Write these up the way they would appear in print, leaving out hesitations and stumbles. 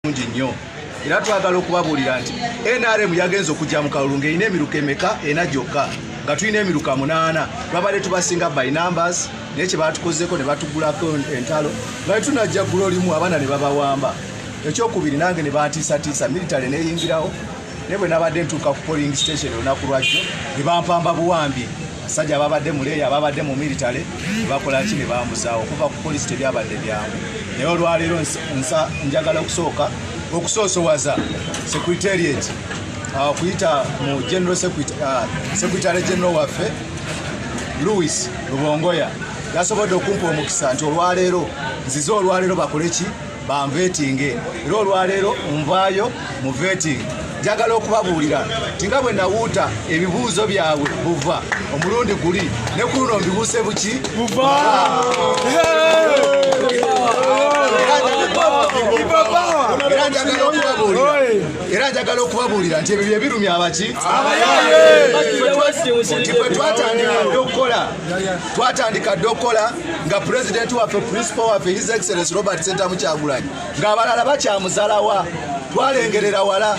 nnyo era twagala okubabuulira nti NRM yagenze okujja mu kalulu ng'erina emiruka emeka ena gyokka nga tulina emiruka 8 babadde tubasinga by numbers naye kye baatukozeeko ne batugulako entalo nga tunajja ggulo limu abaana ne babawamba ekyokubiri nange ne bantiisatiisa military neeyingirawo naye bwe nabadde ntuuka ku polling station olunaku lwakyo ne bampamba buwambi basajja ababadde mu leeya ababadde mu military ne bakola ki ne bambuzaawo okuva ku polisi tebyabadde byangu naye olwaleero njagala okusoosowaza secretariat kuyita mu general secretary general waffe Louis Rubongoya yasobodde okumpa omukisa nti olwaleero nzize olwaleero bakole ki bamvetinge era olwaleero nvaayo mu veting njagala okubabuulira nti nga bwe nawuuta ebibuuzo byabwe buva omulundi guli ne kuno mbibuuse buki buva era njagala okubabuulira nti ebyo bye birumya abaki twatandika dde okukola nga pulezidenti waffe principal waffe his excellence Robert Ssentamu Kyagulanyi ng'abalala bakyamuzalawa twalengerera wala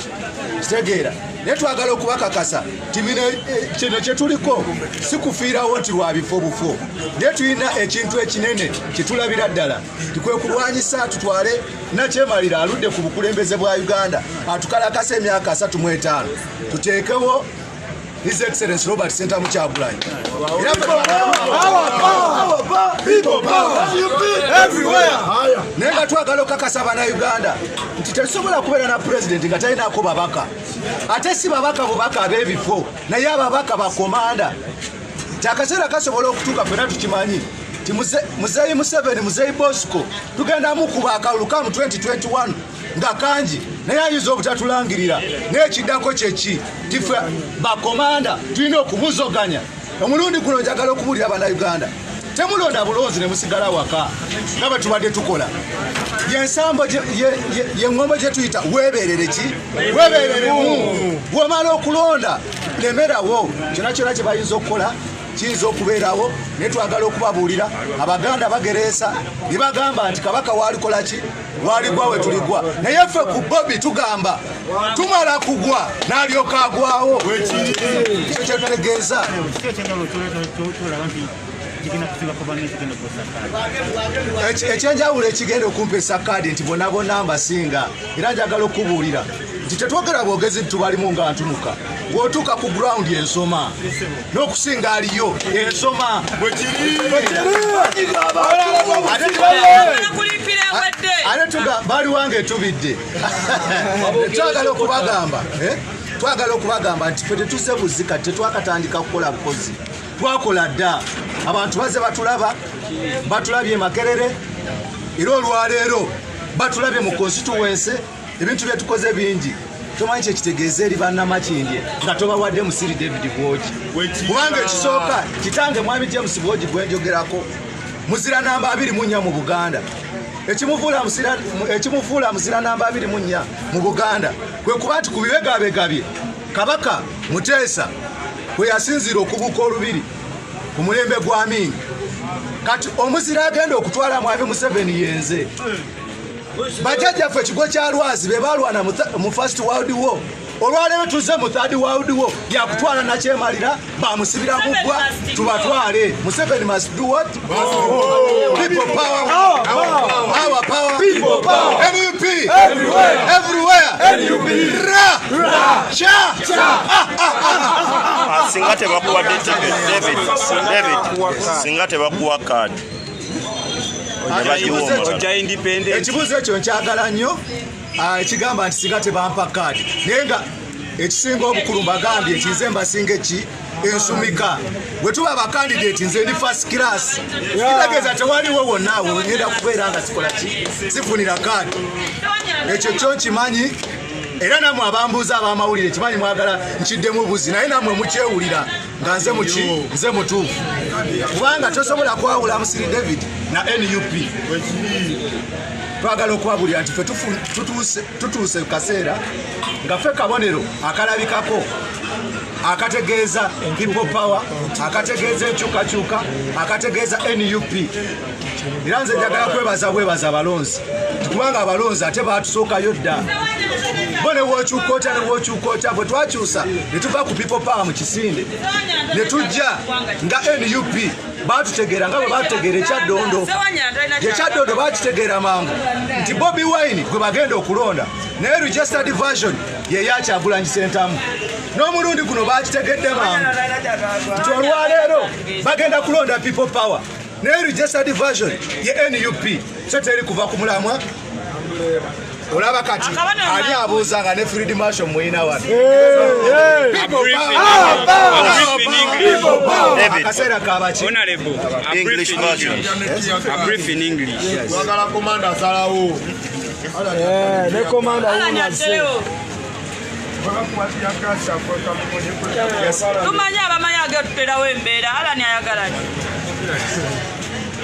kitegeera naye twagala okubakakasa nti kino kye tuliko si kufiirawo nti lwa bifo bufo naye tulina ekintu ekinene kitulabira ddala tikwe kulwanyisa tutwale nakyemalira aludde ku bukulembeze bwa Uganda atukalakasa emyaka 35 tuteekewo his excellence Robert Ssentamu Kyagulanyi naye nga twagala okukakasa Bannayuganda nti tetusobola kubeera na pulezidenti nga talinaako babaka ate si babaka bubaka ab'ebifo naye ababaka bakomanda nti akaseera kasobola okutuuka fena tukimanyi nti Muzeeyi Museveni Muzeeyi Bosco tugenda mukuba akalulu ka mu 2021 nga kangi naye ayinza obutatulangirira naye ekiddako kyeki tife bakomanda tulina okubuzoganya omulundi guno njagala okubuulira Bannayuganda temulonda bulonzi ne musigala waka nga bwe tubadde tukola yensambo yeŋŋombo gye tuyita weebeerere ki weebeereremu bw'omala okulonda lemerawo kyona kyona kye bayinza okukola kiyinza okubeerawo naye twagala okubabuulira Abaganda bagereesa ne bagamba nti kabaka walikola ki waligwa we tuligwa naye ffe ku Bobi tugamba tumala kugwa n'alyoka agwawo ekyo kyetutegeeza ekyenjawulo ekigenda okumpa esakaadi nti bonna bonna mbasinga era njagala okubuulira nti tetwogera bwogezi tubalimu nga ntunuka bw'otuuka ku ground ensoma n'okusinga aliyo ensoma ate baliwange etubidde twagala okubagamba nti ffe tetuse buzika tetwakatandika kukola bukozi twakola dda abantu baze batulabye Makerere era olwaleero batulabye mu constituency ebintu bye tukoze bingi tomanyi kyekitegeeza eri bannamakindye nga tobawadde Musiri David Bwogi kubanga ekisooka kitange mwami James Bwogi gwenjogerako muzira namba 24 mu Buganda ekimufuula muzira namba 24 mu Buganda kwe kuba nti ku bibegabegabye Kabaka Muteesa kwe yasinzira okubuuka olubiri ku mulembe gwa Amin kati omuzira agenda okutwala mwami Museveni yenze bajjajjaffe ekigo kya Lwazi be balwana mu First World War olwaleero tuze mu Third World War yakutwala nakyemalira bamusibira muggwa tubatwale Museveni must do what? People power, our power, people power, NUP everywhere, NUP cha singa tebakuwa David singa tebakuwa kadi ekibuuzo ekyo nkyagala nnyo ekigamba nti singa tebampa kaadi naye nga ekisinga obukulu mbagambye nti nze mbasinga ensumika bwe tuba abakandidate nze ndi first class kitegeeza tewaliwo wonnaawe wengenda kubeera nga sikola ki sifunira kaadi ekyo kyo nkimanyi era nammwe abambuuza ab'amawulire kimanyi mwagala nkiddemu buzi naye nammwe mukyewulira nga nze mutuufu kubanga tosobola kwawula Musiri David na NUP twagala okubabuulira nti ffe tutuuse kaseera nga ffe kabonero akalabikako akategeeza people power akategeeza enkyukakyuka akategeeza NUP Era nze njagala kwebaza abalonzi. Kubanga abalonzi ate batusookayo dda. Bo ne wookyukoota bwe twakyusa ne tuva ku people power mu Kisinde. Ne tujja nga NUP baatutegeera nga bwe baatutegeera ekyaddondo. Ekyaddondo baakitegeera mangu nti Bobi Wine gwe bagenda okulonda naye registered version ye yakyagulanyi Ssentamu. N'omulundi guno baakitegedde mangu nti olwaleero bagenda kulonda people power naye registered version ye NUP. So teri kuva ku mulamwa olaba kati ani abuuza nga ne Field Marshal muyina wano. Akaseera kabaki English version. A brief in English. Wagala komanda salawo. Ne komanda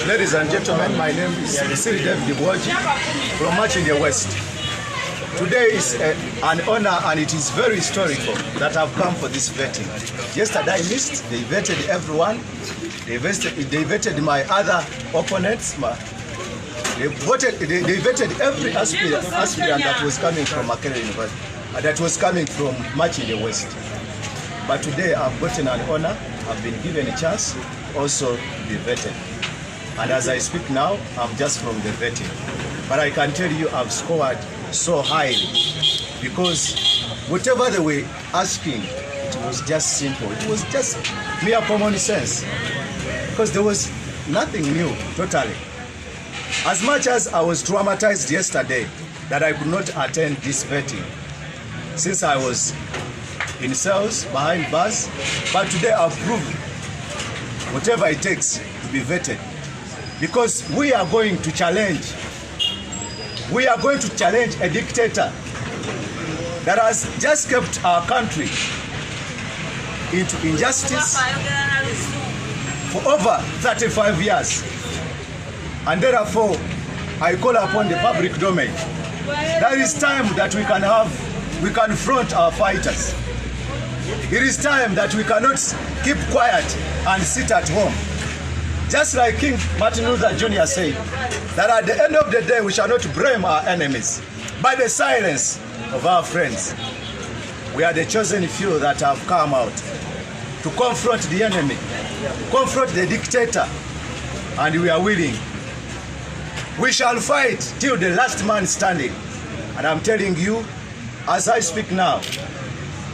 Ladies and gentlemen, my name is Siri David Bwaji from Machinde West. Today is an honor and it is very historical that I've come for this vetting. Yesterday I missed, they vetted everyone. They vetted my other opponents. They vetted every aspirant that was coming from Makerere University, that was coming from Machinde West. But today I've gotten an honor, I've been given a chance also to be vetted. And as I speak now, I'm just from the vetting. But I can tell you I've scored so highly because whatever they were asking, it was just simple. It was just mere common sense because there was nothing new totally. As much as I was traumatized yesterday that I could not attend this vetting since I was in cells behind bars, but today I've proved whatever it takes to be vetted. Because we are going to challenge a dictator that has just kept our country into injustice for over 35 years. And therefore, I call upon the public domain. That is time that we can front our fighters. It is time that we cannot keep quiet and sit at home. Just like King Martin Luther Jr. said, that at the end of the day we shall not blame our enemies by the silence of our friends. We are the chosen few that have come out to confront the enemy, confront the dictator, and we are willing. We shall fight till the last man standing. And I'm telling you, as I speak now,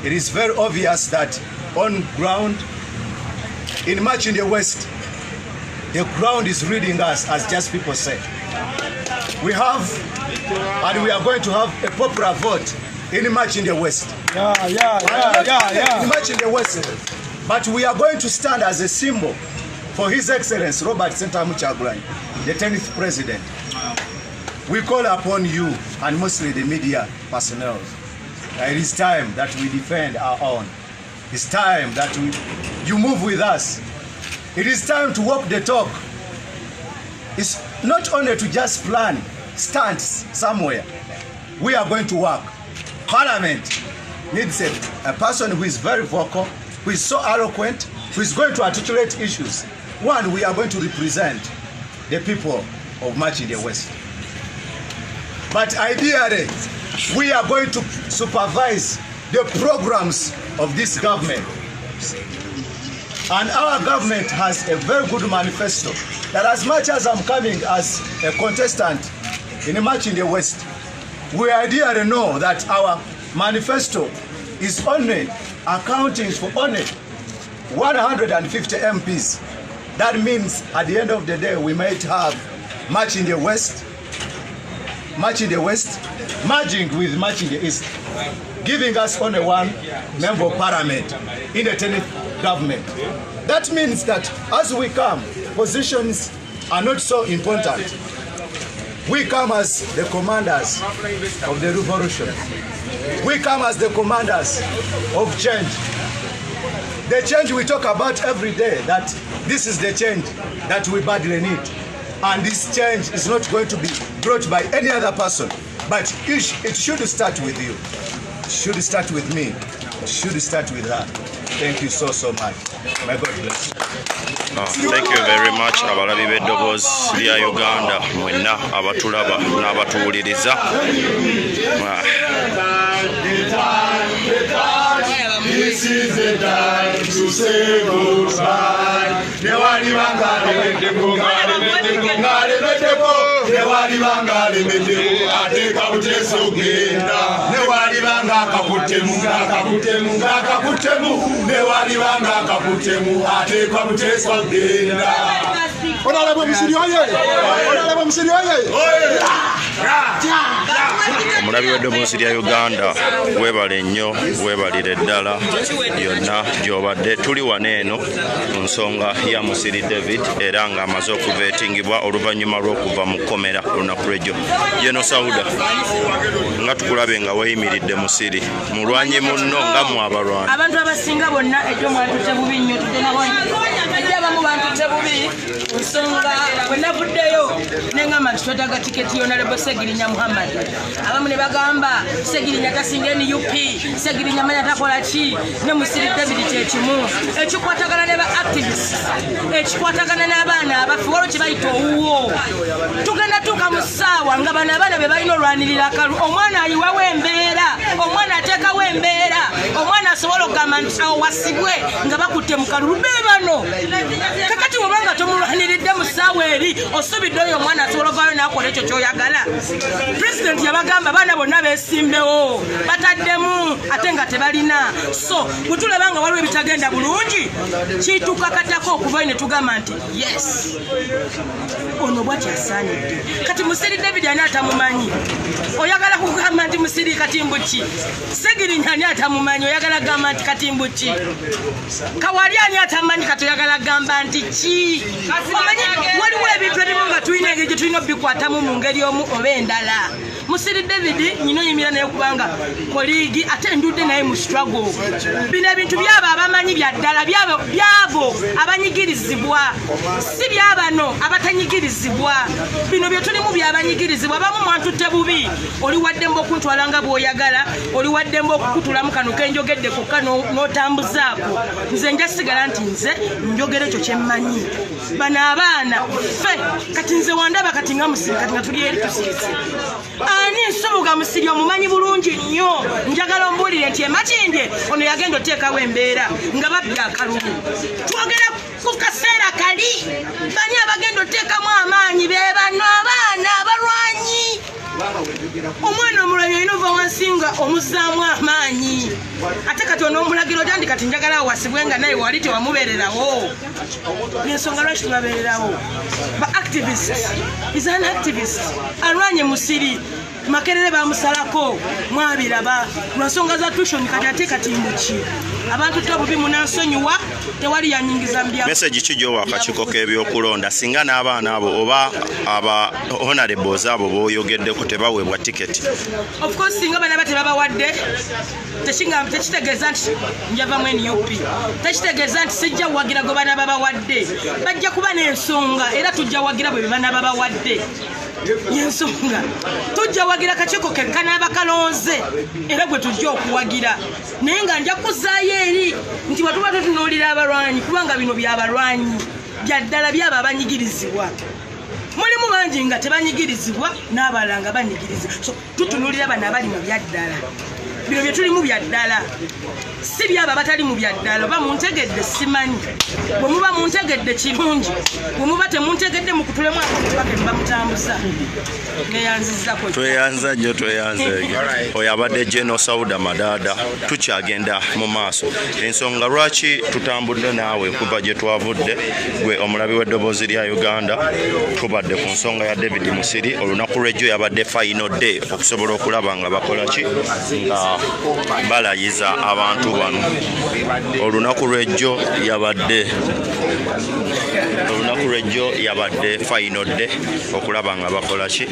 it is very obvious that on ground, in Machinde West, the ground is reading us, as just people say. We have, and we are going to have a popular vote in Machinde West. In Machinde West. But we are going to stand as a symbol for His Excellency Robert Ssentamu Kyagulanyi, the 10th President. We call upon you, and mostly the media personnel. It is time that we defend our own. It's time that you move with us. It is time to walk the talk. It's not only to just plan stunts somewhere. We are going to work. Parliament needs a person who is very vocal, who is so eloquent, who is going to articulate issues. One, we are going to represent the people of Machinde West. But ideally, we are going to supervise the programs of this government. And our government has a very good manifesto that as much as I'm coming as a contestant in a Machinde West, we ideally know that our manifesto is only accounting for only 150 MPs. That means at the end of the day, we might have Machinde West merging with Machinde East, giving us only one member of parliament in the 10th government. That means that as we come, positions are not so important. We come as the commanders of the revolution. We come as the commanders of change. The change we talk about every day, that this is the change that we badly need. And this change is not going to be brought by any other person, but it should start with you. should start with me, should start with her. Thank you so much. May God bless you. Thank you very much abalabi b'eddoboozi lya Uganda mwenna abatulaba n'abatuwuliriza. This is the time to say goodbye. Newali bangale meteko, newali bangale meteko, ateka buteso genda. Newali banga kaputemu, newali banga kaputemu, ateka buteso genda. Honorable Musirioye, Honorable Musirioye. Omulabi w'eddoboozi lya Uganda weebale nnyo weebalire ddala yonna gy'obadde tuli wano eno ku nsonga ya Musiri David era ng'amaze okuveetingibwa oluvannyuma lw'okuva mu kkomera lunaku lw'ejjo. Yeno Sauda nga tukulabe nga weeyimiridde Musiri mulwanyi munno nga mu abalwanyi abantu abasinga bonna ejjo mwatutte bubi nnyo ejjo abamu bantutte bubi nsonga bwe navuddeyo neŋŋamba nti twetaaga tiketi Honorable Segirinya Muhammad. Abamu ne bagamba Segirinya tasinga NUP, Segirinya manya takola ki, ne Musiri David kyekimu ekikwatagana ne ba activists ekikwatagana n'abaana abafu waliwo kye bayita owuwo. Tugenda tuuka mu ssaawa nga bano abaana be balina olwanirira akalu, omwana ayiwawo embeera, omwana ateekawo embeera, omwana asobola okugamba nti awasibwe nga bakutte mu kalulu be bano. Kakati bw'obanga tomulwaniridde mu ssaawa eri osubidde oyo omwana asobola ovaayo n'akola ekyo ky'oyagala. President yabagamba baana bonna beesimbewo bataddemu ate nga tebalina. So bwe tulaba nga waliwo ebitagenda bulungi kitukakatako okuvayo ne tugamba nti yes ono bw'ati asaanidde. Kati Musiri David ani atamumanyi oyagala kugamba nti Musiri katimbu ki? Segirinya ani atamumanyi oyagala gamba nti katimbu ki? Kawali ani atamanyi kati oyagala gamba nti ki? Omanyi waliwo ebintu ebimu nga tulina engeri gye tulina obikwatamu mu ngeri omu oba endala. Musiri David nyino yimira naye kubanga koligi ate ndudde naye mu struggle. Bino ebintu byabo abamanyi bya ddala byabo abanyigirizibwa si byabano abatanyigirizibwa. Bino bye tulimu byabanyigirizibwa. Abamu mwantutte bubi oli waddemba okuntwala nga bw'oyagala, oli waddemba okukutulamu kano kenjogedde kokka n'otambuzaako. Nze njasigala nti nze njogera ekyo kyemmanyi. Bano abaana ffe kati nze wandaba kati nga Musiri kati nga tuli eri tusirise. Ani nsubuga Musiri omumanyi bulungi nnyo njagala ombuulire nti emakindye ono yagenda oteekawo embeera nga babbya akalulu. Twogera ku kaseera kali bani abagenda oteekamu amaanyi be bano abaana abalwanyi. Omwana omulwanyi olina ova wansi nga omuzzaamu amaanyi ate kati onoomulagiro gyandi kati njagala awasibwe nga naye wali tewamubeererawo. N'ensonga lwaki tubabeererawo ba activist is an activist alwanye Musiri. Makerere bamusalako mwabiraba lwansonga za tuition kati ate katimbu ki abantu tobubi munansonyiwa tewali yanyingiza mbya. Message ki gyowa akakiiko k'ebyokulonda singa n'abaana abo oba aba honorables abo b'oyogeddeko tebaweebwa tiketi? Of course singa bana batebabawadde tekitegeeza nti njavamu NUP, tekitegeeza nti sijja wagira gwe bana babawadde. Bajja kuba n'ensonga era tujja wagira bwe bana babawadde. Yensonga tujja wagira kakiiko kekka n'abakalonze era gwe tujja okuwagira. Naye nga nja kuzaayo eri nti batuba tutunuulira abalwanyi kubanga bino byabalwanyi bya ddala byabo abanyigirizibwa. Mulimu bangi nga tebanyigirizibwa n'abalala nga banyigirizibwa. So tutunuulira bano abali mu bya ddala. Bino bye tulimu bya ddala si byaba batali mu bya ddala. Oba muntegedde simanyi. Bwe muba muntegedde kirungi, bwe muba temuntegedde mukutulemu akakubake bamutambuza. Neyanzizako. Tweyanza nnyo tweyanze. Oyo abadde General Sauda Madada tukyagenda mu maaso. Ensonga lwaki tutambudde naawe kuva gye twavudde gwe omulabi w'eddoboozi lya Uganda tubadde ku nsonga ya David Musiri. Olunaku lw'ejjo yabadde final day okusobola okulaba nga bakola ki nga balayiza abantu bano. Olunaku lw'ejjo yabadde final day okulaba nga bakola ki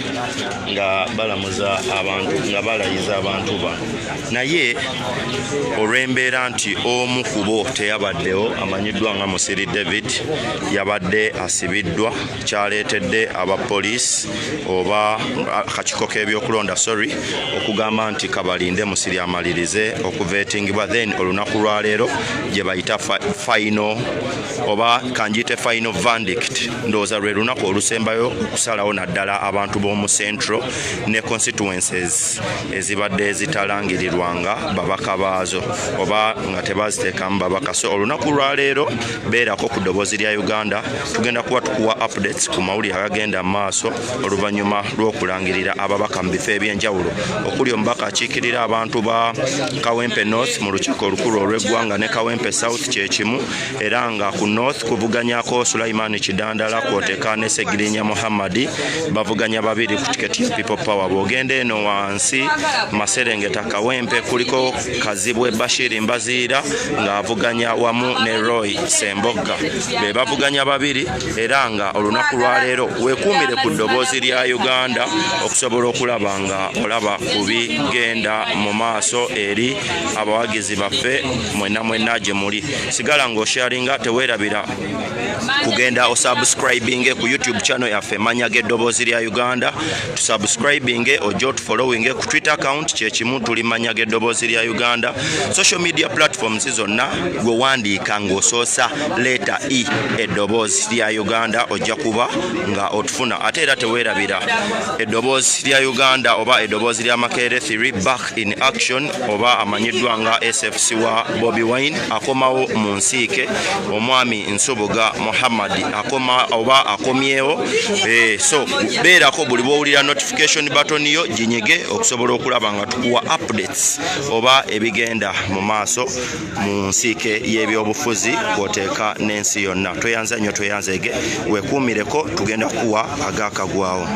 nga balamuza abantu nga balayiza abantu bano. Naye olw'embeera nti omu ku bo teyabaddewo amanyiddwa nga Musiri David yabadde asibiddwa kyaleetedde abapoliisi oba akakiiko k'ebyokulonda okugamba nti kabalinde Musiri lyamalirize okuvetingibwa then olunaku lwa leero gye bayita final oba kanjite final verdict ndowooza lwe lunaku olusembayo okusalawo naddala abantu b'omu central ne constituencies ezibadde ezitalangirirwanga babaka baazo oba nga tebaziteekamu babaka. So olunaku lwa leero beerako ku ddoboozi lya Uganda, tugenda kuba tukuwa updates ku mawulire agagenda mu maaso oluvannyuma lw'okulangirira ababaka mu bifo eby'enjawulo okuli omubaka akiikirira abantu ba Kawempe North mu lukiiko olukulu olw'eggwanga ne Kawempe South kye kimu, era nga ku North kuvuganyako Sulaiman Kidandala kwoteeka ne Segirinya Muhammad bavuganya babiri ku tiketi ya People Power. Bw'ogenda eno wansi Maserengeta Kawempe kuliko Kazibwe Bashir Mbaziira ng'avuganya wamu ne Roy Sembogga, be bavuganya babiri, era nga olunaku lwa leero weekuumire ku ddoboozi lya Uganda okusobola okulaba nga olaba ku bigenda mu maaso eri abawagizi baffe mwenna gye muli. Sigala ng'osharinga, teweerabira kugenda osubscribinge ku YouTube channel yaffe Manyage Eddoboozi lya Uganda, tusubscribinge ojja otufollowinge ku Twitter account kye kimu tuli Manyage Eddoboozi lya Uganda. Social media platforms zonna gwe wandiika ng'osoosa leeta E Eddoboozi lya Uganda ojja kuba nga otufuna. Ate era teweerabira Eddoboozi lya Uganda oba Eddoboozi lya Makerere 3 back in action oba amanyiddwa nga SFC wa Bobi Wine akomawo mu nsiike, omwami Nsubuga Muhammad akoma oba akomyewo. So beerako buli bw'owulira notification button yo ginyige okusobola okulaba nga tukuwa updates oba ebigenda mu maaso mu nsiike y'ebyobufuzi kwoteeka n'ensi yonna. Tweyanza nnyo, tweyanzege, weekuumireko, tugenda kuwa agaakagwawo.